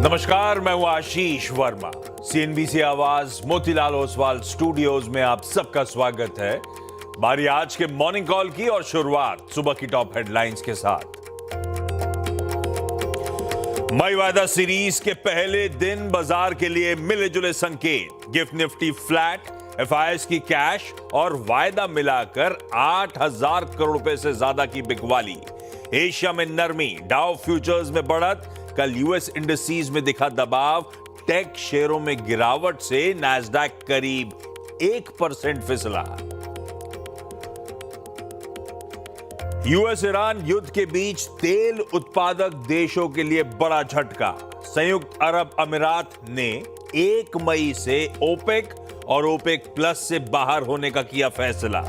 नमस्कार, मैं हूं आशीष वर्मा। सीएनबीसी आवाज मोतीलाल ओसवाल स्टूडियोज में आप सबका स्वागत है। बारी आज के मॉर्निंग कॉल की और शुरुआत सुबह की टॉप हेडलाइंस के साथ। मई वायदा सीरीज के पहले दिन बाजार के लिए मिले जुले संकेत। गिफ्ट निफ्टी फ्लैट, एफआईएस की कैश और वायदा मिलाकर 8,000 करोड़ रुपए से ज्यादा की बिकवाली। एशिया में नरमी, डाउ फ्यूचर्स में बढ़त। कल यूएस इंडिसेज में दिखा दबाव। टेक शेयरों में गिरावट से नैस्डैक करीब 1% फिसला। यूएस ईरान युद्ध के बीच तेल उत्पादक देशों के लिए बड़ा झटका। संयुक्त अरब अमीरात ने 1 मई से ओपेक और ओपेक प्लस से बाहर होने का किया फैसला।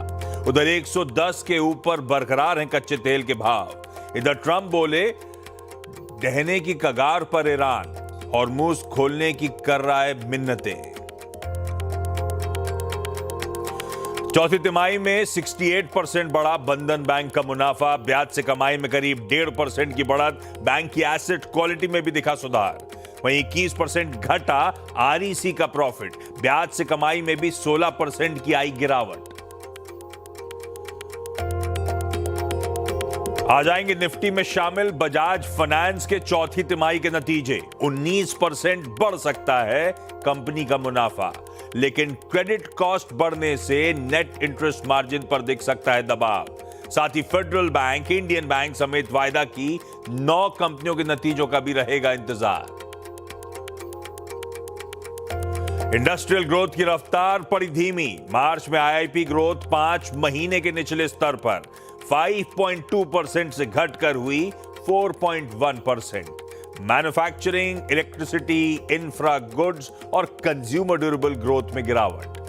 उधर 110 के ऊपर बरकरार हैं कच्चे तेल के भाव। इधर ट्रंप बोले दहने की कगार पर ईरान, हॉर्मुज खोलने की कर रहा है मिन्नतें। चौथी तिमाही में 68% बढ़ा बंधन बैंक का मुनाफा। ब्याज से कमाई में करीब 1.5% की बढ़त। बैंक की एसेट क्वालिटी में भी दिखा सुधार। वहीं 21% घटा आरईसी का प्रॉफिट। ब्याज से कमाई में भी 16% की आई गिरावट। आ जाएंगे निफ्टी में शामिल बजाज फाइनेंस के चौथी तिमाही के नतीजे। 19% बढ़ सकता है कंपनी का मुनाफा, लेकिन क्रेडिट कॉस्ट बढ़ने से नेट इंटरेस्ट मार्जिन पर दिख सकता है दबाव। साथ ही फेडरल बैंक, इंडियन बैंक समेत वायदा की 9 कंपनियों के नतीजों का भी रहेगा इंतजार। इंडस्ट्रियल ग्रोथ की रफ्तार पड़ी धीमी। मार्च में आईआईपी ग्रोथ 5 महीने के निचले स्तर पर 5.2% से घटकर हुई 4.1%। मैन्युफैक्चरिंग, इलेक्ट्रिसिटी, इंफ्रा गुड्स और कंज्यूमर ड्यूरेबल ग्रोथ में गिरावट।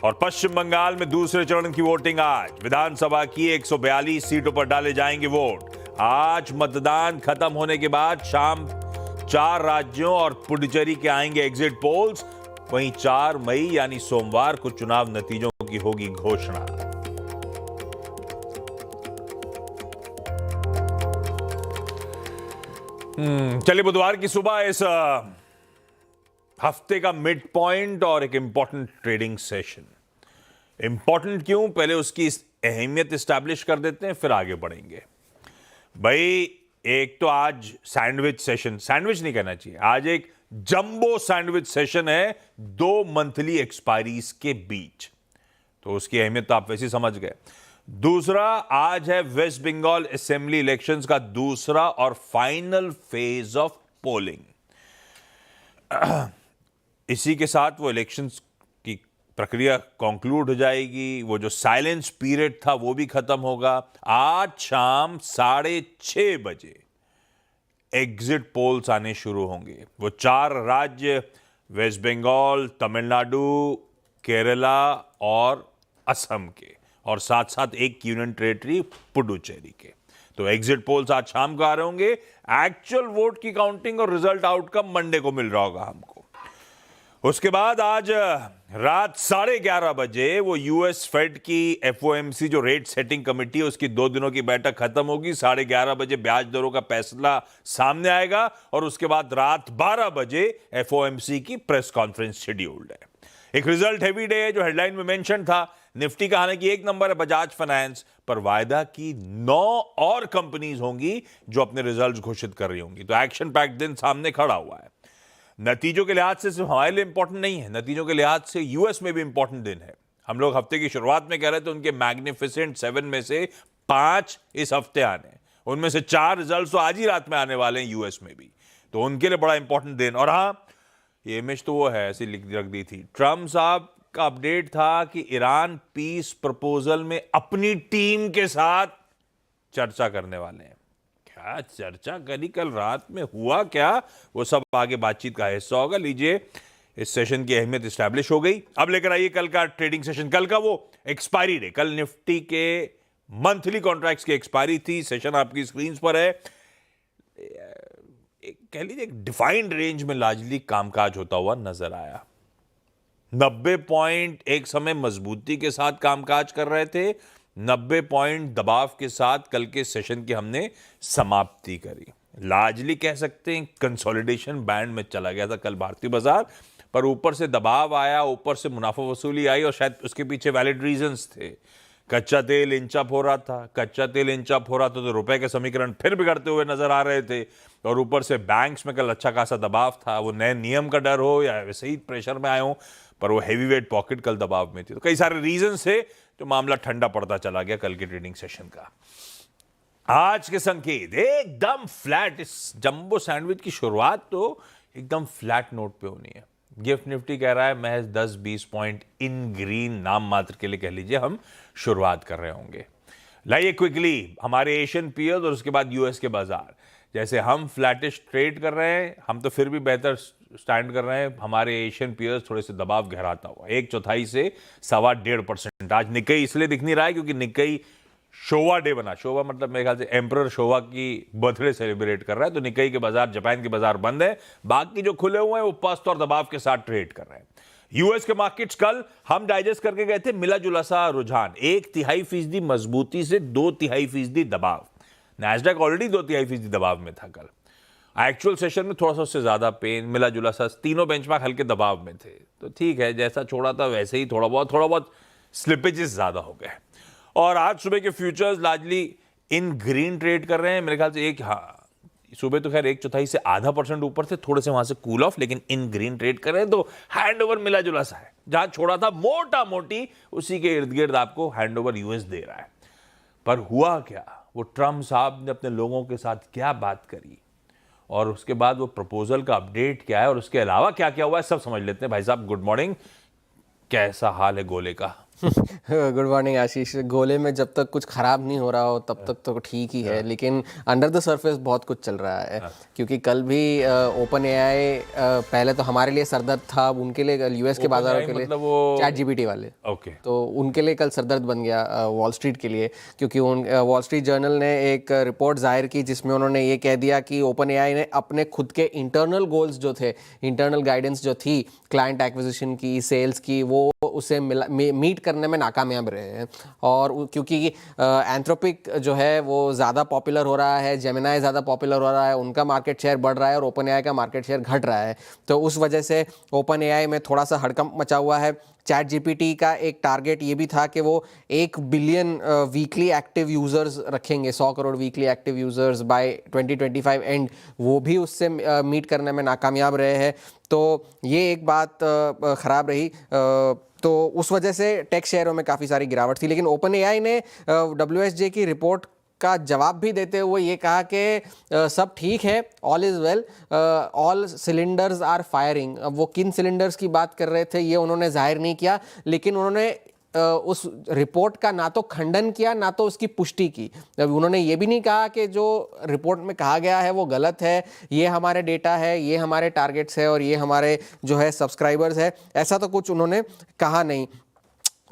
और पश्चिम बंगाल में दूसरे चरण की वोटिंग आज। विधानसभा की 142 सीटों पर डाले जाएंगे वोट। आज मतदान खत्म होने के बाद शाम 4 राज्यों और पुडुचेरी के आएंगे एग्जिट पोल्स। वहीं 4 मई यानी सोमवार को चुनाव नतीजों की होगी घोषणा। चलिए, बुधवार की सुबह इस हफ्ते का मिड पॉइंट और एक इंपॉर्टेंट ट्रेडिंग सेशन। इंपॉर्टेंट क्यों, पहले उसकी अहमियत एस्टैब्लिश कर देते हैं, फिर आगे बढ़ेंगे। भाई, एक तो आज सैंडविच सेशन, सैंडविच नहीं कहना चाहिए, आज एक जंबो सैंडविच सेशन है 2 मंथली एक्सपायरीज के बीच, तो उसकी अहमियत तो आप वैसे ही समझ गए। दूसरा, आज है वेस्ट बंगाल असेंबली इलेक्शंस का दूसरा और फाइनल फेज ऑफ पोलिंग। इसी के साथ वो इलेक्शंस की प्रक्रिया कंक्लूड हो जाएगी। वो जो साइलेंस पीरियड था वो भी खत्म होगा। आज शाम 6:30 बजे एग्जिट पोल्स आने शुरू होंगे। वो 4 राज्य वेस्ट बंगाल, तमिलनाडु, केरला और असम के, और साथ साथ एक यूनियन टेरिटरी पुडुचेरी के। तो एग्जिट पोल्स आज शाम को आ रहे होंगे। एक्चुअल वोट की काउंटिंग और रिजल्ट आउटकम मंडे को मिल रहा होगा हमको। उसके बाद आज रात 11:30 बजे वो यूएस फेड की एफओएमसी जो रेट सेटिंग कमेटी है उसकी 2 दिनों की बैठक खत्म होगी। 11:30 बजे ब्याज दरों का फैसला सामने आएगा और उसके बाद रात 12 बजे एफओएमसी की प्रेस कॉन्फ्रेंस शेड्यूल्ड है। एक रिजल्ट हेवी डे है जो हेडलाइन में मेंशन था। निफ्टी का हालांकि 1 नंबर है बजाज फाइनेंस, पर वायदा की 9 और कंपनीज होंगी जो अपने रिजल्ट्स घोषित कर रही होंगी। तो एक्शन पैक्ड दिन सामने खड़ा हुआ है। नतीजों के लिहाज से सिर्फ हमारे लिए इंपॉर्टेंट नहीं है, नतीजों के लिहाज से यूएस में भी इंपॉर्टेंट दिन है। हम लोग हफ्ते की शुरुआत में कह रहे थे उनके मैग्निफिसेंट 7 में से 5 इस हफ्ते आने, उनमें से 4 रिजल्ट तो आज ही रात में आने वाले हैं यूएस में भी, तो उनके लिए बड़ा इंपॉर्टेंट दिन। और हाँ, ये इमेज तो वो है, ऐसी लिख रख दी थी। ट्रंप साहब का अपडेट था कि ईरान पीस प्रपोजल में अपनी टीम के साथ चर्चा करने वाले हैं। क्या चर्चा करी, कल रात में हुआ क्या, वो सब आगे बातचीत का हिस्सा होगा। लीजिए, इस सेशन की अहमियत एस्टैब्लिश हो गई। अब लेकर आइए कल का ट्रेडिंग सेशन। कल का वो एक्सपायरी डे, कल निफ्टी के मंथली कॉन्ट्रैक्ट्स की एक्सपायरी थी। सेशन आपकी स्क्रीन पर है। कह लीजिए एक डिफाइंड रेंज में लार्जली कामकाज होता हुआ नजर आया। 90 पॉइंट एक समय मजबूती के साथ कामकाज कर रहे थे। 90 पॉइंट दबाव के साथ कल के सेशन की हमने समाप्ति करी। लार्जली कह सकते हैं कंसोलिडेशन बैंड में चला गया था कल भारतीय बाजार, पर ऊपर से दबाव आया, ऊपर से मुनाफा वसूली आई और शायद उसके पीछे वैलिड रीजंस थे। कच्चा तेल इंच अप हो रहा था, कच्चा तेल इंच अप हो रहा था तो रुपए के समीकरण फिर बिगड़ते हुए नजर आ रहे थे, और ऊपर से बैंक्स में कल अच्छा खासा दबाव था। वो नए नियम का डर हो या वैसे ही प्रेशर में आए हो, पर वो हैवी वेट पॉकेट कल दबाव में थी। तो कई सारे रीजन से जो मामला ठंडा पड़ता चला गया कल के ट्रेडिंग सेशन का। आज के संकेत एकदम फ्लैट। इस जंबो सैंडविच की शुरुआत तो एकदम फ्लैट नोट पे होनी है। गिफ्ट निफ्टी कह रहा है महज 10-20 पॉइंट इन ग्रीन, नाम मात्र के लिए कह लीजिए हम शुरुआत कर रहे होंगे। लाइए क्विकली हमारे एशियन पीयर्स और उसके बाद यूएस के बाजार। जैसे हम फ्लैटिश ट्रेड कर रहे हैं, हम तो फिर भी बेहतर स्टैंड कर रहे हैं। हमारे एशियन पीयर्स थोड़े से दबाव गहराता हुआ 1/4 से 1.25%। आज निक्केई इसलिए दिख नहीं रहा है क्योंकि निक्केई शोवा डे बना। शोवा मतलब मेरे ख्याल से एम्परर शोवा की बर्थडे सेलिब्रेट कर रहा है, तो निक्केई के बाजार, जापान के बाजार बंद है। बाकी जो खुले हुए हैं वो पस्त और दबाव के साथ ट्रेड कर रहे हैं। यूएस के मार्केट्स कल हम डाइजेस्ट करके गए थे मिला जुला सा रुझान, 1/3% मजबूती से 2/3% दबाव। नैस्डैक ऑलरेडी 2/3% दबाव में था कल। एक्चुअल सेशन में थोड़ा सा उससे ज्यादा पेन, मिला जुला सा तीनों बेंचमार्क हल्के दबाव में थे। तो ठीक है, जैसा छोड़ा था वैसे ही थोड़ा बहुत स्लिपेजेस ज्यादा हो गए। और आज सुबह के फ्यूचर्स लार्जली इन ग्रीन ट्रेड कर रहे हैं मेरे ख्याल से। सुबह तो खैर 1/4 से 0.5% ऊपर थे, थोड़े से वहां से कूल ऑफ, लेकिन इन ग्रीन ट्रेड कर रहे हैं। तो हैंड ओवर मिला जुला सा है, जहां छोड़ा था मोटा मोटी उसी के इर्द गिर्द आपको हैंड ओवर यूएस दे रहा है। पर हुआ क्या, वो ट्रम्प साहब ने अपने लोगों के साथ क्या बात करी और उसके बाद वो प्रपोजल का अपडेट क्या है और उसके अलावा क्या क्या हुआ है, सब समझ लेते हैं। भाई साहब गुड मॉर्निंग, कैसा हाल है गोले का? गुड मॉर्निंग आशीष। गोले में जब तक कुछ खराब नहीं हो रहा हो तब तक तो ठीक ही है, लेकिन अंडर द सरफेस बहुत कुछ चल रहा है। क्योंकि कल भी ओपन एआई पहले तो हमारे लिए सरदर्द था, अब उनके लिए यूएस के बाजारों के लिए चैट जीपीटी वाले, तो उनके लिए कल सरदर्द बन गया वॉल स्ट्रीट के लिए। क्योंकि वॉल स्ट्रीट जर्नल ने एक रिपोर्ट जाहिर की जिसमें उन्होंने ये कह दिया कि ओपन एआई ने अपने खुद के इंटरनल गोल्स जो थे, इंटरनल गाइडेंस जो थी क्लाइंट एक्विजिशन की, सेल्स की, वो उसे मीट करने में नाकामयाब रहे हैं। और क्योंकि एंथ्रोपिक जो है वो ज़्यादा पॉपुलर हो रहा है, जेमिनाई ज़्यादा पॉपुलर हो रहा है, उनका मार्केट शेयर बढ़ रहा है और ओपन एआई का मार्केट शेयर घट रहा है। तो उस वजह से ओपन एआई में थोड़ा सा हड़कंप मचा हुआ है। चैट जीपीटी का एक टारगेट ये भी था कि वो 1 बिलियन वीकली एक्टिव यूज़र्स रखेंगे, 100 crore weekly active users by 2025 end, वो भी उससे मीट करने में नाकामयाब रहे हैं। तो ये एक बात ख़राब रही। तो उस वजह से टेक शेयरों में काफ़ी सारी गिरावट थी। लेकिन ओपन एआई ने WSJ की रिपोर्ट का जवाब भी देते हुए ये कहा कि सब ठीक है, all is well, all cylinders are firing. अब वो किन सिलेंडर्स की बात कर रहे थे ये उन्होंने जाहिर नहीं किया, लेकिन उन्होंने उस रिपोर्ट का ना तो खंडन किया ना तो उसकी पुष्टि की। उन्होंने ये भी नहीं कहा कि जो रिपोर्ट में कहा गया है वो गलत है, ये हमारे डेटा है, ये हमारे टारगेट्स है और ये हमारे जो है सब्सक्राइबर्स है, ऐसा तो कुछ उन्होंने कहा नहीं।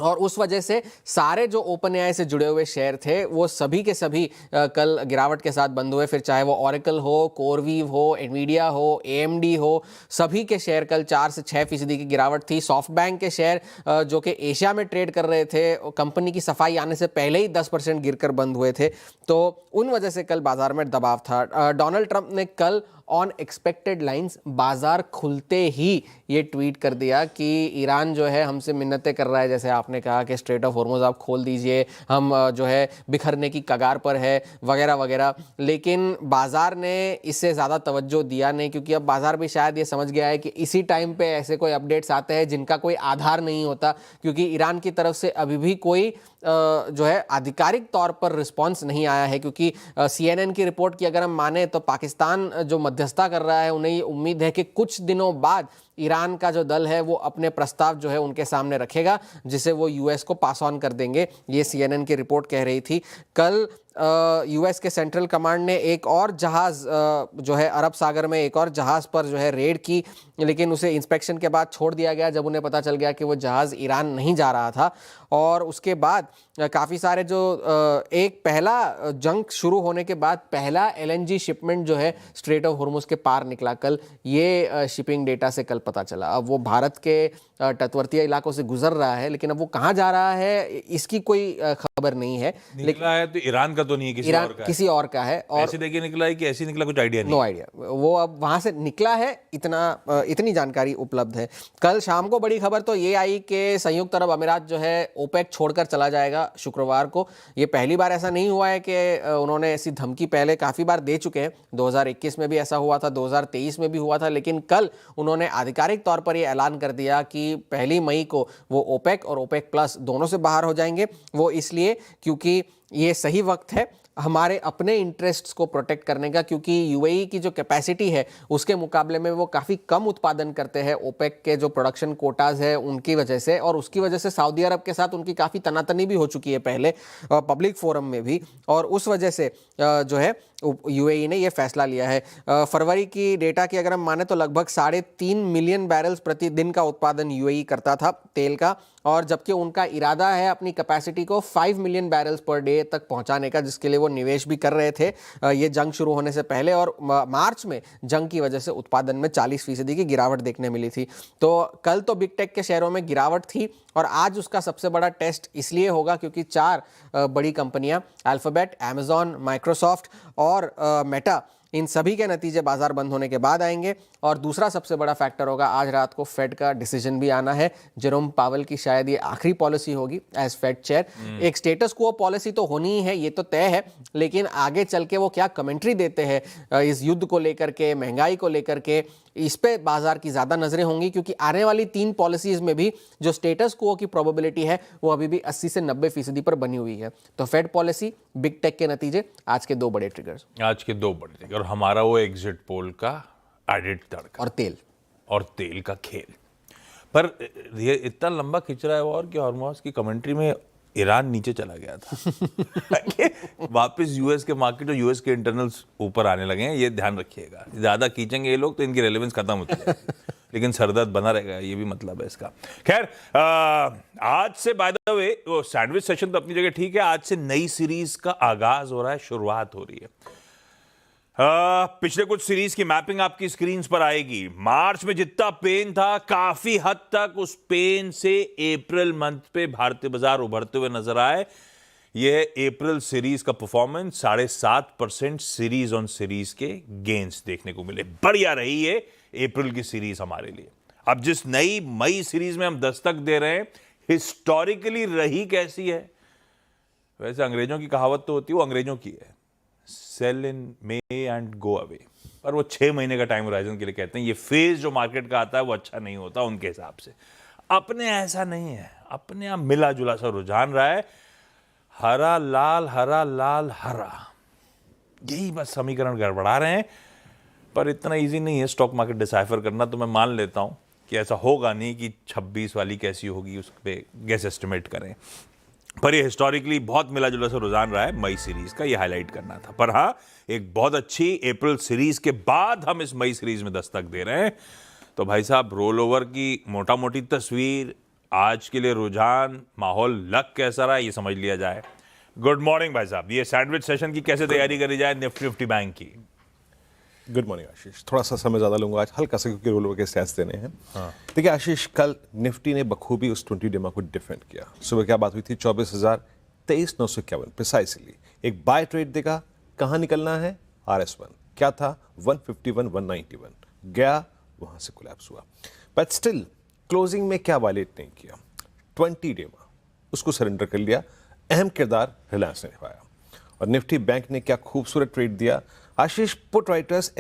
और उस वजह से सारे जो ओपन एआई से जुड़े हुए शेयर थे वो सभी के सभी कल गिरावट के साथ बंद हुए। फिर चाहे वो ऑरेकल हो, कोरवीव हो, एनवीडिया हो, एएमडी हो, सभी के शेयर कल 4 से 6% की गिरावट थी। सॉफ्टबैंक के शेयर जो कि एशिया में ट्रेड कर रहे थे, कंपनी की सफाई आने से पहले ही 10% गिरकर बंद हुए थे, तो उन वजह से कल बाजार में दबाव था। डोनाल्ड ट्रंप ने कल ऑन एक्सपेक्टेड लाइंस बाजार खुलते ही ये ट्वीट कर दिया कि ईरान जो है हमसे मिन्नतें कर रहा है, जैसे आपने कहा कि स्ट्रेट ऑफ हॉर्मुज़ आप खोल दीजिए, हम जो है बिखरने की कगार पर है, वगैरह वगैरह। लेकिन बाजार ने इससे ज़्यादा तवज्जो दिया नहीं, क्योंकि अब बाजार भी शायद ये समझ गया है कि इसी टाइम पे ऐसे कोई अपडेट्स आते हैं जिनका कोई आधार नहीं होता, क्योंकि ईरान की तरफ से अभी भी कोई जो है आधिकारिक तौर पर रिस्पांस नहीं आया है। क्योंकि CNN की रिपोर्ट की अगर हम माने तो पाकिस्तान जो मध्यस्थता कर रहा है, उन्हें ये उम्मीद है कि कुछ दिनों बाद ईरान का जो दल है वो अपने प्रस्ताव जो है उनके सामने रखेगा, जिसे वो यूएस को पास ऑन कर देंगे, ये CNN की रिपोर्ट कह रही थी। कल यूएस के सेंट्रल कमांड ने एक और जहाज़ जो है अरब सागर में एक और जहाज़ पर जो है रेड की, लेकिन उसे इंस्पेक्शन के बाद छोड़ दिया गया जब उन्हें पता चल गया कि वो जहाज़ ईरान नहीं जा रहा था। और उसके बाद काफ़ी सारे जो एक पहला जंग शुरू होने के बाद पहला LNG शिपमेंट जो है स्ट्रेट ऑफ हॉर्मुज़ के पार निकला कल, ये शिपिंग डेटा से कल पता चला। अब वो भारत के तटवर्तीय इलाकों से गुजर रहा है, लेकिन अब वो कहाँ जा रहा है इसकी कोई खबर नहीं है। निकला है तो ईरान का का तो नहीं है, किसी ईरान और का किसी और का है। और ऐसे देखिए निकला है कि ऐसे निकला, कुछ आइडिया नहीं। नो आइडिया, वो अब वहां से निकला है, इतनी जानकारी उपलब्ध है। कल शाम को बड़ी खबर तो ये आई कि संयुक्त अरब अमीरात जो है ओपेक छोड़कर चला जाएगा शुक्रवार को। ये पहली बार ऐसा नहीं हुआ है कि उन्होंने ऐसी धमकी पहले काफ़ी बार दे चुके हैं। 2021 में भी ऐसा हुआ था, 2023 में भी हुआ था, लेकिन कल उन्होंने आधिकारिक तौर पर ये ऐलान कर दिया कि 1 मई को वो ओपेक और ओपेक प्लस दोनों से बाहर हो जाएंगे। वो इसलिए क्योंकि ये सही वक्त है हमारे अपने इंटरेस्ट्स को प्रोटेक्ट करने का, क्योंकि यूएई की जो कैपेसिटी है उसके मुकाबले में वो काफ़ी कम उत्पादन करते हैं ओपेक के जो प्रोडक्शन कोटाज है उनकी वजह से, और उसकी वजह से सऊदी अरब के साथ उनकी काफ़ी तनातनी भी हो चुकी है पहले पब्लिक फोरम में भी, और उस वजह से जो है यूएई ने ये फैसला लिया है। फरवरी की डेटा की अगर हम माने तो लगभग 3.5 मिलियन बैरल्स प्रतिदिन का उत्पादन यूएई करता था तेल का, और जबकि उनका इरादा है अपनी कैपेसिटी को 5 मिलियन बैरल्स पर डे तक पहुंचाने का, जिसके लिए वो निवेश भी कर रहे थे ये जंग शुरू होने से पहले। और मार्च में जंग की वजह से उत्पादन में 40% की गिरावट देखने मिली थी। तो कल तो बिग टेक के शेयरों में गिरावट थी, और आज उसका सबसे बड़ा टेस्ट इसलिए होगा क्योंकि 4 बड़ी कंपनियां अल्फाबेट, अमेजॉन, माइक्रोसॉफ्ट और मेटा, इन सभी के नतीजे बाजार बंद होने के बाद आएंगे। और दूसरा सबसे बड़ा फैक्टर होगा आज रात को फेड का डिसीजन भी आना है। जेरोम पावेल की शायद ये आखिरी पॉलिसी होगी एज फेड चेयर। एक स्टेटस क्वो पॉलिसी तो होनी ही है, ये तो तय है, लेकिन आगे चल के वो क्या कमेंट्री देते हैं इस युद्ध को लेकर के, महंगाई को लेकर के, इस पे बाजार की ज़्यादा नजरें होंगी, क्योंकि आने वाली 3 पॉलिसीज में भी जो स्टेटस क्वो की प्रोबेबिलिटी है वो अभी भी 80 से 90% पर बनी हुई है। तो फेड पॉलिसी, बिग टेक के नतीजे, आज के 2 बड़े ट्रिगर्स। आज के 2 बड़े ट्रिगर, और हमारा वो एग्जिट पोल का एडिट तड़का और तेल का खेल। पर ये इतना लंबा खिंच रहा है वो, और कि हॉर्मोज की कमेंट्री में ईरान नीचे चला गया था वापस यूएस के मार्केट और यूएस के इंटरनल्स ऊपर आने लगे हैं, ये ध्यान रखिएगा। ज्यादा खींचेंगे ये लोग तो इनकी रेलेवेंस खत्म होती है लेकिन सरदर्द बना रहेगा, ये भी मतलब है इसका। खैर, आज से बाय द वे वो सैंडविच सेशन तो अपनी जगह ठीक है, आज से नई सीरीज का आगाज हो रहा है, शुरुआत हो रही है। पिछले कुछ सीरीज की मैपिंग आपकी स्क्रीन पर आएगी। मार्च में जितना पेन था, काफी हद तक उस पेन से अप्रैल मंथ पे भारतीय बाजार उभरते हुए नजर आए। यह अप्रैल सीरीज का परफॉर्मेंस 7.5% सीरीज ऑन सीरीज के गेन्स देखने को मिले। बढ़िया रही है अप्रैल की सीरीज हमारे लिए। अब जिस नई मई सीरीज में हम दस्तक दे रहे हैं, हिस्टोरिकली रही कैसी है? वैसे अंग्रेजों की कहावत तो होती है, वो अंग्रेजों की है, sell in May and go away, पर वो 6 महीने का टाइम होराइजन के लिए कहते हैं। ये फेज जो मार्केट का आता है वो अच्छा नहीं होता उनके हिसाब से। अपने ऐसा नहीं है, अपने यहां मिला जुला सा रुझान रहा है, हरा लाल हरा लाल हरा, यही बस समीकरण गड़बड़ा रहे हैं। पर इतना इजी नहीं है स्टॉक मार्केट डिसाइफर करना, तो मैं मान लेता हूं कि ऐसा होगा नहीं कि 26 वाली कैसी होगी उस पर गेस एस्टिमेट करें। पर ये हिस्टोरिकली बहुत मिला जुला सा रुझान रहा है, मई सीरीज का ये हाईलाइट करना था। पर हाँ, एक बहुत अच्छी अप्रैल सीरीज के बाद हम इस मई सीरीज में दस्तक दे रहे हैं। तो भाई साहब, रोल ओवर की मोटा मोटी तस्वीर, आज के लिए रुझान, माहौल, लक कैसा रहा है ये समझ लिया जाए। गुड मॉर्निंग भाई साहब, ये सैंडविच सेशन की कैसे तैयारी करी जाए निफ्टी बैंक की? गुड मॉर्निंग आशीष, थोड़ा सा समय ज़्यादा लूंगा आज, हल्का सा, क्योंकि रोल ओवर के स्टैट्स देने हैं। देखिए आशीष, कल निफ्टी ने बखूबी उस 20 डेमा को डिफेंड किया। सुबह क्या बात हुई थी? 24,23,951 प्रिसाइसली एक बाय ट्रेड देखा। कहाँ निकलना है? RS1 क्या था? 151 191 गया, वहां से कोलैप्स हुआ। बट स्टिल क्लोजिंग में क्या वायलेट नहीं किया, 20 डेमा उसको सरेंडर कर लिया। अहम किरदार रिलायंस ने निभाया। और निफ्टी बैंक ने क्या खूबसूरत ट्रेड दिया आशीष। पुट राइटर्स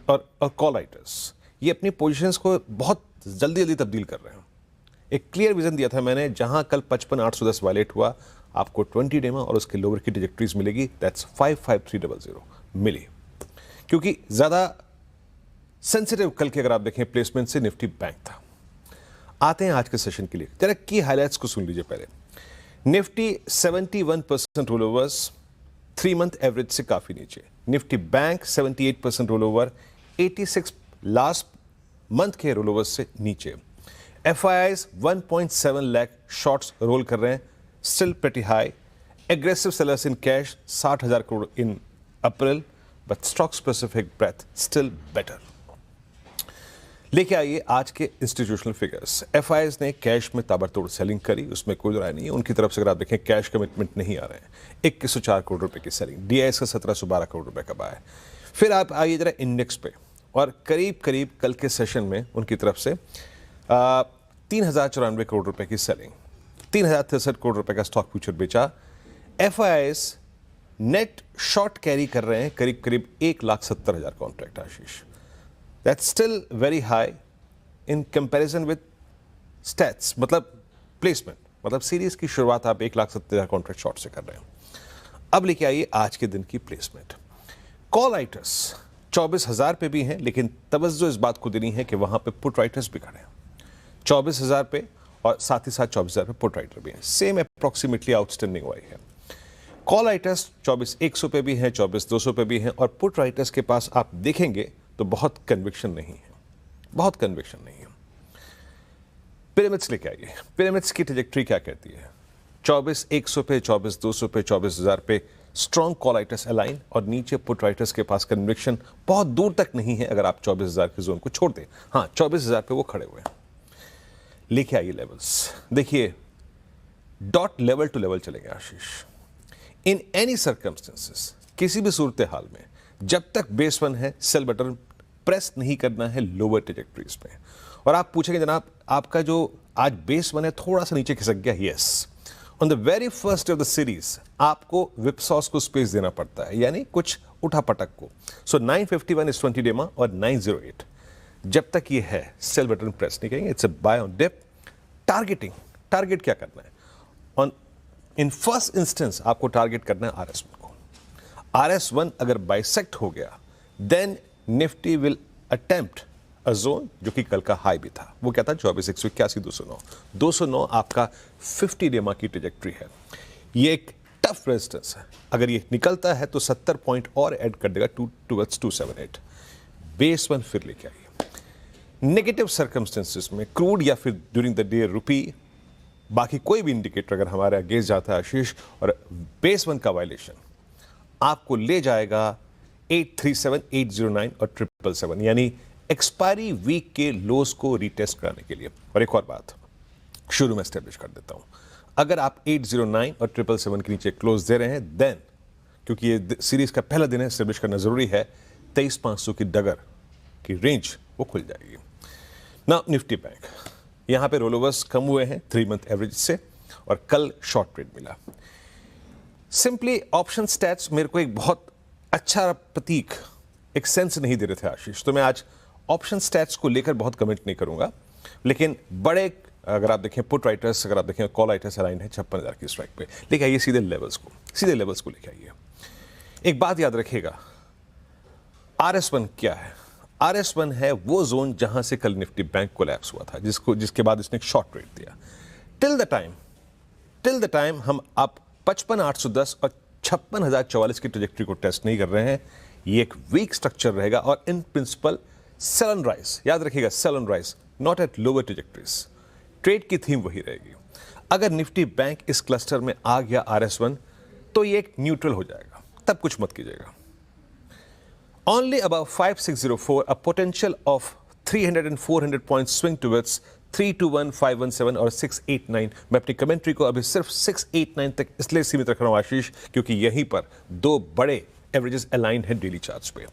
और कॉल राइटर्स ये अपनी पोजीशंस को बहुत जल्दी जल्दी तब्दील कर रहे हैं। एक क्लियर विजन दिया था मैंने, जहां कल 55,810 वायलेट हुआ, आपको 20 डेमा और उसके लोअर की ट्रैजेक्टरीज मिलेगी। दैट्स 55300 मिली, क्योंकि ज्यादा सेंसिटिव कल के अगर आप देखें प्लेसमेंट से निफ्टी बैंक था। आते हैं आज के सेशन के लिए, जरा की हाईलाइट्स को सुन लीजिए पहले। Nifty 71% roll overs 3 month average से काफी नीचे। Nifty bank 78% roll over 86 last month के रोल ओवर से नीचे। FIIs 1.7 लाख शॉर्ट्स रोल कर रहे हैं, still pretty high. Aggressive sellers in cash 60,000 crore in April, but stock specific breadth still better. लेके आइए आज के इंस्टीट्यूशनल फिगर्स। एफआईआईज ने कैश में ताबड़तोड़ सेलिंग करी, उसमें कोई राय नहीं है। उनकी तरफ से अगर आप देखें कैश कमिटमेंट नहीं आ रहे हैं। 2104 करोड़ रुपए की सेलिंग, डीआईएस का 1712 करोड़ रुपए का बाय। फिर आप आइए जरा इंडेक्स पे, और करीब करीब कल के सेशन में उनकी तरफ से 3094 करोड़ रुपए की सेलिंग, 3063 करोड़ रुपए का स्टॉक फ्यूचर बेचा। एफआईआईज नेट शॉर्ट कैरी कर रहे हैं करीब करीब 1,70,000 contract Ashish. That's still very high in comparison with stats, मतलब प्लेसमेंट, मतलब सीरीज की शुरुआत आप 1,70,000 कॉन्ट्रैक्ट शॉर्ट से कर रहे हैं। अब लेके आइए आज के दिन की प्लेसमेंट। कॉल राइटर्स 24,000 पे भी हैं, लेकिन तवज्जो इस बात को देनी है कि वहां पे पुट राइटर्स भी खड़े हैं 24,000 पे, और साथ ही साथ 24,000 पे पुट राइटर भी हैं। सेम अप्रॉक्सीमेटली आउटस्टैंडिंग वाई है। कॉल राइटर्स 24,100 पे भी हैं, 24,200 पे भी हैं, और पुट राइटर्स के पास आप देखेंगे तो बहुत कन्विक्शन नहीं है, बहुत कन्विक्शन नहीं है। पिरामिड्स लेके आइए, पिरामिड्स की ट्रैजेक्टरी क्या कहती है? 24,100 पे, 24,200 पे, 24,000 पे स्ट्रॉन्ग कॉल राइटर्स अलाइन, और नीचे पुट राइटर्स के पास कन्विक्शन बहुत दूर तक नहीं है अगर आप 24,000 के जोन को छोड़ दें। हाँ, 24,000 पे वो खड़े हुए हैं। लेके आइए लेवल्स, देखिए डॉट लेवल टू लेवल चलेंगे आशीष। इन एनी सर्कमस्टेंसेस, किसी भी सूरत हाल में जब तक बेस वन है, सेल बटन प्रेस नहीं करना है लोअर ट्रैजेक्टरीज पे। और आप पूछेंगे जनाब आपका जो आज बेस वन है थोड़ा सा नीचे खिसक गया, yes, on the very first of the series आपको विपसॉस को स्पेस देना पड़ता है, यानी कुछ उठा पटक को। सो 951 इज 20 डेमा और 908 जब तक ये है सेल बटन प्रेस नहीं करेंगे, it's a buy on dip. Targeting, target क्या करना है? ऑन इन फर्स्ट इंस्टेंस आपको टारगेट करना है RS1 को। RS1 अगर बाइसेक्ट हो गया then Nifty will attempt a zone जो कि कल का हाई भी था। वो क्या था? 24,181, 209। 209 आपका 50 डेमा की ट्रैजेक्टरी है। ये एक टफ रेजिस्टेंस है, अगर ये निकलता है तो 70 पॉइंट और ऐड कर देगा टूवर्ड्स 278। बेस वन फिर लेके आइए। नेगेटिव सर्कमस्टेंसेस में क्रूड या फिर ड्यूरिंग द डे रुपी, बाकी कोई भी इंडिकेटर अगर हमारे अगेंस्ट जाता है आशीष, और बेस वन का वायलेशन आपको ले जाएगा 837, 809 और 777, यानी एक्सपायरी वीक के लोस को रीटेस्ट कराने के लिए। और एक और बात शुरू में एस्टेब्लिश कर देता हूं, अगर आप 809 और 777 के नीचे क्लोज दे रहे हैं देन, क्योंकि ये सीरीज का पहला दिन है, एस्टेब्लिश करना जरूरी है, 23,500 की डगर की रेंज वो खुल जाएगी। ना निफ्टी बैंक, यहां पे रोलोवर्स कम हुए हैं 3 मंथ एवरेज से, और कल शॉर्ट ट्रेड मिला। सिंपली ऑप्शन स्टैट्स मेरे को एक बहुत अच्छा प्रतीक, एक सेंस नहीं दे रहे थे आशीष, तो मैं आज ऑप्शन स्टैट्स को लेकर बहुत कमेंट नहीं करूंगा। लेकिन बड़े अगर आप देखें पुट राइटर्स, अगर आप देखें कॉल राइटर्स अलाइन है 56,000 की स्ट्राइक पे। लेके आइए सीधे लेवल्स को, सीधे लेवल्स को लेके आइए। एक बात याद रखिएगा, RS1 क्या है? RS1 है वो जोन जहां से कल निफ्टी बैंक कोलैप्स हुआ था, जिसके बाद इसने एक शॉर्ट ट्रेड दिया। टिल द टाइम हम आप 55,810 और 56,044 की ट्रैजेक्टरी को टेस्ट नहीं कर रहे हैं। ये एक वीक स्ट्रक्चर रहेगा, और in principle sell on rise, याद रखिएगा sell on rise, not at lower trajectories. Trade की थीम वही रहेगी। अगर निफ्टी बैंक इस क्लस्टर में आ गया RS1 तो ये एक न्यूट्रल हो जाएगा, तब कुछ मत कीजिएगा। Only above 5604, a potential of 300 and 400 points swing towards 321, 517 और 689। मैं अपनी कमेंट्री को अभी सिर्फ 689 तक इसलिए सीमित रख रहा हूं आशीष, क्योंकि यहीं पर दो बड़े एवरेजेस अलाइन हैं डेली चार्ट्स पे।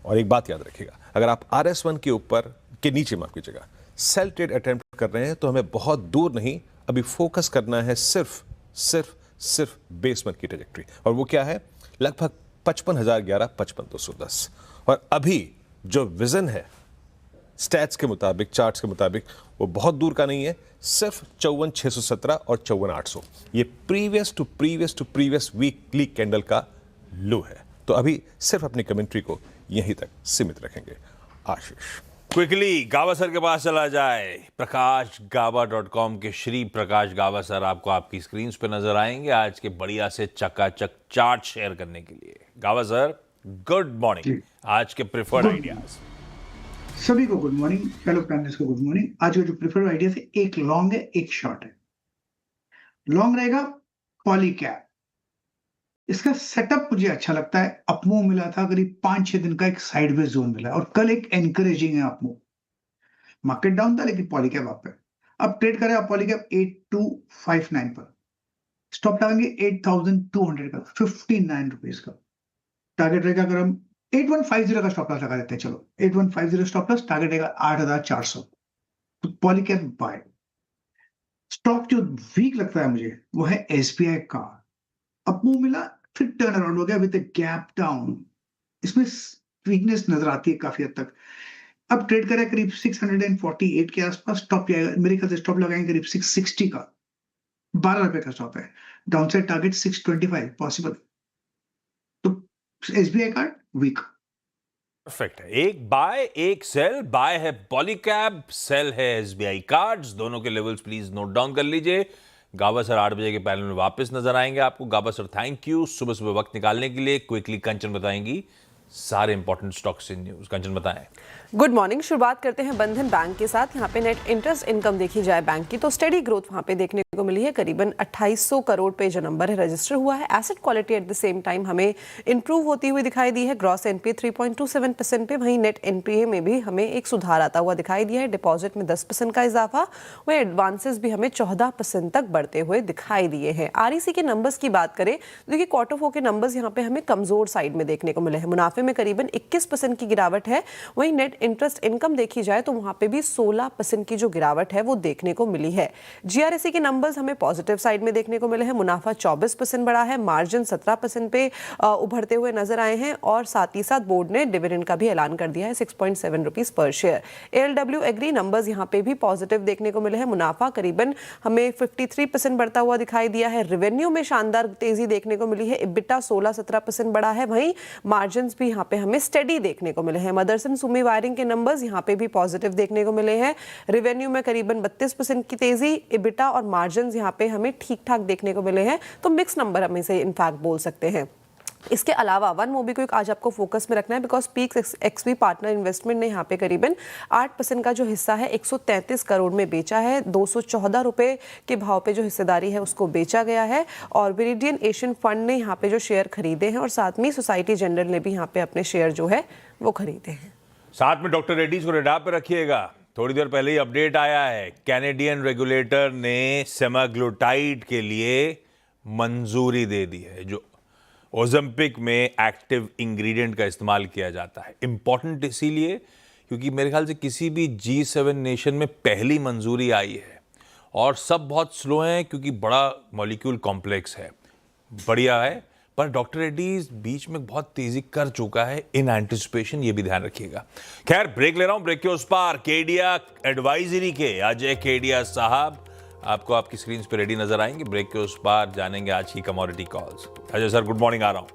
और एक बात याद रखिएगा, अगर आप RS1 के ऊपर के नीचे, माफ कीजिएगा, सेल ट्रेड अटेम्प्ट कर रहे हैं तो हमें बहुत दूर नहीं, अभी फोकस करना है सिर्फ बेस वन की ट्रैजेक्टरी। और वो क्या है? लगभग 55,011, 55,210। और अभी जो विजन है स्टैट्स के मुताबिक, चार्ट्स के मुताबिक, वो बहुत दूर का नहीं है, सिर्फ 54,617 और 54,800। ये प्रीवियस वीकली कैंडल का लो है। तो अभी सिर्फ अपनी कमेंट्री को यहीं तक सीमित रखेंगे आशीष। क्विकली गावा सर के पास चला जाए। प्रकाशगावा.com के श्री प्रकाश गावा सर आपको आपकी स्क्रीन पे नजर आएंगे आज के बढ़िया से चकाचक चार्ट शेयर करने के लिए। गावा सर गुड मॉर्निंग। आज के प्रेफर्ड आइडियाज। सभी को गुड मॉर्निंग, फेलो पैनलिस्ट को गुड मॉर्निंग। आज का जो प्रेफर्ड आइडिया है, एक लॉन्ग है एक शॉर्ट है। लॉन्ग रहेगा पॉलीकैप। इसका सेटअप मुझे अच्छा लगता है। अपमूव मिला था, करीब 5-6 दिन का एक साइडवेज जोन मिला, और कल एक एनकरेजिंग है अपमूव। मार्केट डाउन था लेकिन पॉलीकैब अप है। अब ट्रेड करें आप पॉलीकैब 8259 पर, स्टॉप लगाएंगे 8200 का, 59 रुपीज का टारगेट रहेगा। अगर हम 8150 का स्टॉप लॉस लगा देते हैं, चलो 8150 स्टॉप लॉस, टारगेट रहेगा 8400, तो पॉलीकैब बाय। स्टॉक जो वीक लगता है मुझे वो है एसबीआई का। अब मूव मिला, फिर टर्न अराउंड हो गया विद गैप डाउन, इसमें वीकनेस नजर आती है काफी हद तक। अब ट्रेड करें करीब 648 के आसपास, स्टॉप जाएगा मेरे ख्याल से, स्टॉप लगाएंगे करीब 660 का, 12 रुपए का स्टॉप है। Downside target 625 possible. तो एसबीआई कार्ड वीक। परफेक्ट है। एक बाय एक सेल, बाय है पॉलीकैब, सेल है एसबीआई कार्ड्स। दोनों के लेवल्स प्लीज नोट डाउन कर लीजिए। गाबा सर 8 बजे के पैनल में वापस नजर आएंगे आपको। गाबा सर थैंक यू सुबह सुबह वक्त निकालने के लिए। क्विकली कंचन बताएंगी सारे इंपॉर्टेंट स्टॉक्स इन न्यूज। कंचन बताएं। Good morning. शुरुआत करते हैं बंधन बैंक के साथ। यहाँ पे नेट इंटरेस्ट इनकम देखी जाए बैंक की तो स्टेडी ग्रोथ वहाँ पे देखने को मिली है। करीबन 2800 करोड़ पे जो नंबर है रजिस्टर हुआ है। Asset quality at the same time हमें इंप्रूव होती हुई दिखाई दी है। ग्रॉस एनपीए 3.27% पे, वहीं नेट एनपीए में भी हमें एक सुधार आता हुआ दिखाई दिया है। डिपॉजिट में 10% का इजाफा, वहीं एडवांसेस भी हमें 14% तक बढ़ते हुए दिखाई दिए हैं। आरईसी के नंबर्स की बात करें तो देखिए क्वार्टर 4 के नंबर्स यहाँ पे हमें कमजोर साइड में देखने को मिले हैं। मुनाफे में करीबन 21% की गिरावट है। वहीं नेट इंटरेस्ट इनकम देखी जाए तो वहां पे भी 16% की जो गिरावट है वो देखने को मिली है। जीआरएसई के नंबर्स हमें पॉजिटिव साइड में देखने को मिले हैं। मुनाफा 24% बढ़ा है, मार्जिन 17% पे उभरते हुए नजर आए हैं और साथ ही साथ बोर्ड ने डिविडेंड का भी ऐलान कर दिया है 6.7 rupees per share. एएलडब्ल्यू agree numbers यहाँ पे भी पॉजिटिव देखने को मिले हैं। मुनाफा करीबन हमें 53% बढ़ता हुआ दिखाई दिया है। रेवेन्यू में शानदार तेजी देखने को मिली है। इबिटा 16-17% बढ़ा है, वहीं मार्जिन भी यहाँ पे हमें स्टेडी देखने को मिले हैं। मदरसन सुमी वायरिंग के नंबर्स यहाँ पे भी पॉजिटिव देखने को मिले हैं। रेवेन्यू में करीबन 32% की तेजी, इबिटा और मार्जिन्स यहाँ पे हमें ठीक ठाक देखने को मिले हैं। तो मिक्स नंबर हम इसे इनफैक्ट बोल सकते हैं। इसके अलावा वन मोबीक्विक आज आपको फोकस में रखना है because peaks XP partner investment ने यहाँ पे करीबन 8% का जो हिस्सा है 133 करोड़ में बेचा है। 214 रुपए के भाव पे जो हिस्सेदारी है उसको बेचा गया है और विरिडियन एशियन फंड ने यहाँ पे जो शेयर खरीदे हैं और साथ में सोसाइटी जनरल ने भी यहाँ पे अपने शेयर जो है वो खरीदे हैं। साथ में डॉक्टर रेड्डीज को रेडार पे रखिएगा। थोड़ी देर पहले ही अपडेट आया है, कैनेडियन रेगुलेटर ने सेमाग्लूटाइड के लिए मंजूरी दे दी है, जो ओलंपिक में एक्टिव इंग्रेडिएंट का इस्तेमाल किया जाता है। इंपॉर्टेंट इसीलिए क्योंकि मेरे ख्याल से किसी भी G7 नेशन में पहली मंजूरी आई है और सब बहुत स्लो हैं क्योंकि बड़ा मॉलिक्यूल कॉम्प्लेक्स है। बढ़िया है, पर डॉक्टर रेड्डीज बीच में बहुत तेजी कर चुका है इन एंटिसिपेशन, ये भी ध्यान रखिएगा। खैर ब्रेक ले रहा हूं, ब्रेक के उस पार केडिया एडवाइजरी के अजय केडिया साहब आपको आपकी स्क्रीन पे रेडी नजर आएंगे। ब्रेक के उस पार जानेंगे आज की commodity calls. Ajay sir good morning, आ रहा हूं।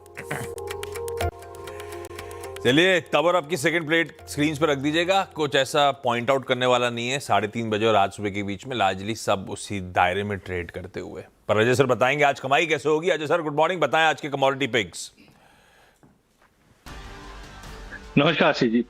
चलिए तब और आपकी सेकंड प्लेट स्क्रीन पर रख दीजिएगा। कुछ ऐसा पॉइंट आउट करने वाला नहीं है। 3:30 बजे और आज सुबह के बीच में लार्जली सब उसी दायरे में ट्रेड करते हुए। पर अजय सर बताएंगे आज कमाई कैसे होगी। अजय सर गुड मॉर्निंग, बताएं आज के कमोडिटी पिक्स। नमस्कार आशीष जी।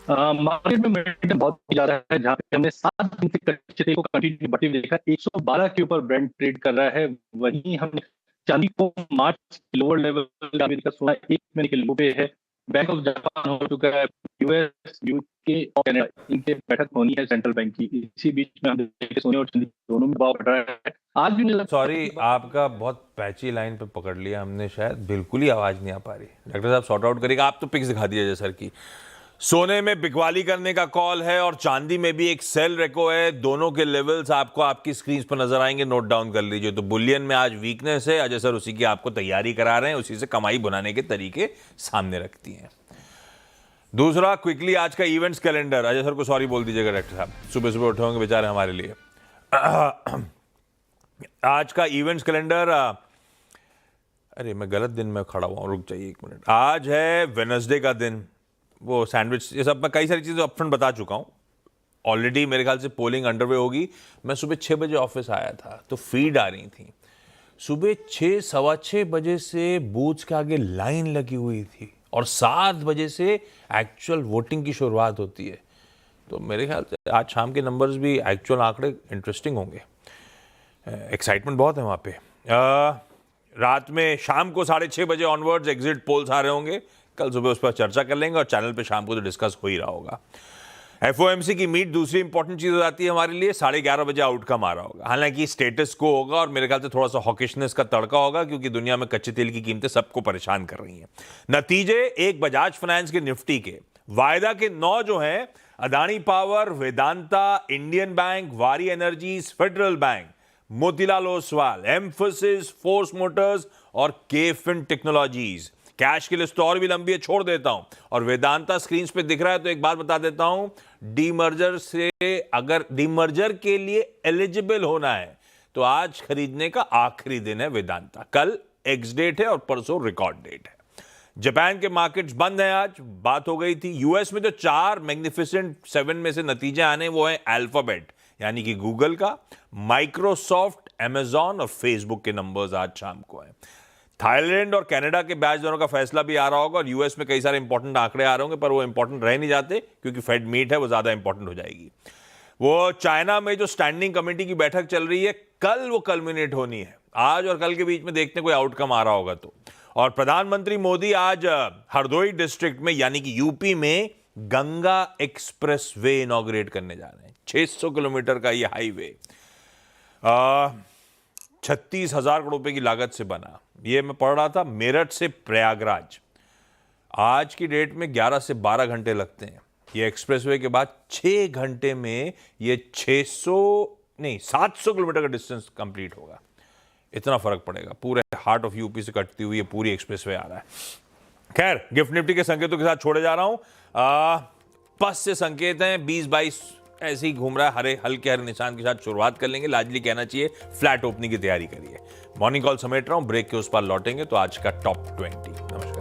मार्केट में मोमेंटम बहुत जा रहा है, जहां पे हमने 7 दिन से कच्चे तेल को कंटिन्यू बढ़ते हुए देखा। 112 के ऊपर ब्रेंट ट्रेड कर रहा है। वहीं हमने चांदी को मार्च लोअर लेवल का 16 महीने के लो पे है। बैंक ऑफ जापान हो चुका है, यूएस, यूके और कनाडा, इनके बैठक होनी है सेंट्रल बैंक की। इसी बीच में हम देखें सोने और चांदी दोनों में भाव बढ़ रहा है। आज भी सॉरी आपका बहुत पैची लाइन पे पकड़ लिया हमने, शायद बिल्कुल ही आवाज नहीं आ पा रही। डॉक्टर साहब सॉर्ट आउट करिएगा। आप तो पिक्स दिखा दीजिए सर की। सोने में बिकवाली करने का कॉल है और चांदी में भी एक सेल रेको है। दोनों के लेवल्स आपको आपकी स्क्रीन पर नजर आएंगे, नोट डाउन कर लीजिए। तो बुलियन में आज वीकनेस है, अजय सर उसी की आपको तैयारी करा रहे हैं, उसी से कमाई बनाने के तरीके सामने रखती हैं। दूसरा क्विकली आज का इवेंट्स कैलेंडर। अजय सर को सॉरी बोल दीजिएगा डॉक्टर साहब, सुबह सुबह उठे होंगे बेचारे हमारे लिए। आज का इवेंट्स कैलेंडर, अरे मैं गलत दिन में खड़ा हुआ हूं, रुक जाइए 1 मिनट। आज है वेडनेसडे का दिन। वो सैंडविच ये सब मैं कई सारी चीज़ें अपफ्रंट बता चुका हूँ ऑलरेडी। मेरे ख्याल से पोलिंग अंडरवे होगी। मैं सुबह 6 बजे ऑफिस आया था तो फीड आ रही थी। सुबह 6, सवा 6 बजे से बूथ्स के आगे लाइन लगी हुई थी और 7 बजे से एक्चुअल वोटिंग की शुरुआत होती है। तो मेरे ख्याल से आज शाम के नंबर्स भी एक्चुअल आंकड़े इंटरेस्टिंग होंगे। एक्साइटमेंट बहुत है वहाँ पे। रात में शाम को 6:30 बजे ऑनवर्ड्स एग्जिट पोल्स आ रहे होंगे। कल सुबह उस पर चर्चा कर लेंगे और चैनल पे शाम को तो डिस्कस हो ही रहा होगा। एफओएमसी की मीट दूसरी इंपॉर्टेंट चीज हो जाती है हमारे लिए। 11:30 बजे आउटकम आ रहा होगा, हालांकि स्टेटस को होगा और मेरे ख्याल से थोड़ा सा हॉकिशनेस का तड़का होगा, क्योंकि दुनिया में कच्चे तेल की कीमतें सबको परेशान कर रही हैं। नतीजे एक बजाज फाइनेंस के निफ्टी के वायदा के 9 जो हैं, Adani power, Vedanta, Indian bank, Waaree energies, federal bank, Motilal Oswal, Mphasis, force motors और केफिन टेक्नोलॉजीज। कैश की लिस्ट और भी लंबी है, छोड़ देता हूं। और वेदांता स्क्रीन पे दिख रहा है, तो एक बात बता देता हूं, डीमर्जर से अगर डीमर्जर के लिए एलिजिबल होना है तो आज खरीदने का आखिरी दिन है वेदांता। कल एक्स डेट है और परसों रिकॉर्ड डेट है। जापान के मार्केट्स बंद हैं आज, बात हो गई थी। यूएस में जो 4 मैग्निफिसेंट 7 में से नतीजे आने वो है अल्फाबेट यानी कि गूगल का, माइक्रोसॉफ्ट, अमेजॉन और फेसबुक के नंबर्स आज शाम को हैं। थाईलैंड और कनाडा के ब्याज दरों का फैसला भी आ रहा होगा और यूएस में कई सारे इंपॉर्टेंट आंकड़े आ रहे होंगे, पर वो इंपॉर्टेंट रह नहीं जाते क्योंकि फेड मीट है, वो ज्यादा इंपॉर्टेंट हो जाएगी। वो चाइना में जो स्टैंडिंग कमेटी की बैठक चल रही है, कल वो कल्मिनेट होनी है। आज और कल के बीच में देखते हैं कोई आउटकम आ रहा होगा तो। और प्रधानमंत्री मोदी आज हरदोई डिस्ट्रिक्ट में यानी कि यूपी में गंगा एक्सप्रेस वे इनॉग्रेट करने जा रहे हैं। 600 किलोमीटर का ये हाईवे 36,000 करोड़ रुपए की लागत से बना। ये मैं पढ़ रहा था, मेरठ से प्रयागराज आज की डेट में 11 से 12 घंटे लगते हैं। ये एक्सप्रेसवे के बाद 6 घंटे में ये 700 किलोमीटर का डिस्टेंस कंप्लीट होगा। इतना फर्क पड़ेगा। पूरे हार्ट ऑफ यूपी से कटती हुई ये पूरी एक्सप्रेसवे आ रहा है। खैर, गिफ्ट निफ्टी के संकेतों के साथ छोड़े जा रहा हूं। पस से संकेत हैं 20-22 ऐसे ही घूम रहा है, हरे हल्के हरे निशान के साथ शुरुआत कर लेंगे। लाजली कहना चाहिए फ्लैट ओपनिंग की तैयारी करिए। मॉर्निंग कॉल समेट रहा हूं, ब्रेक के उस पार लौटेंगे तो आज का टॉप 20। नमस्कार।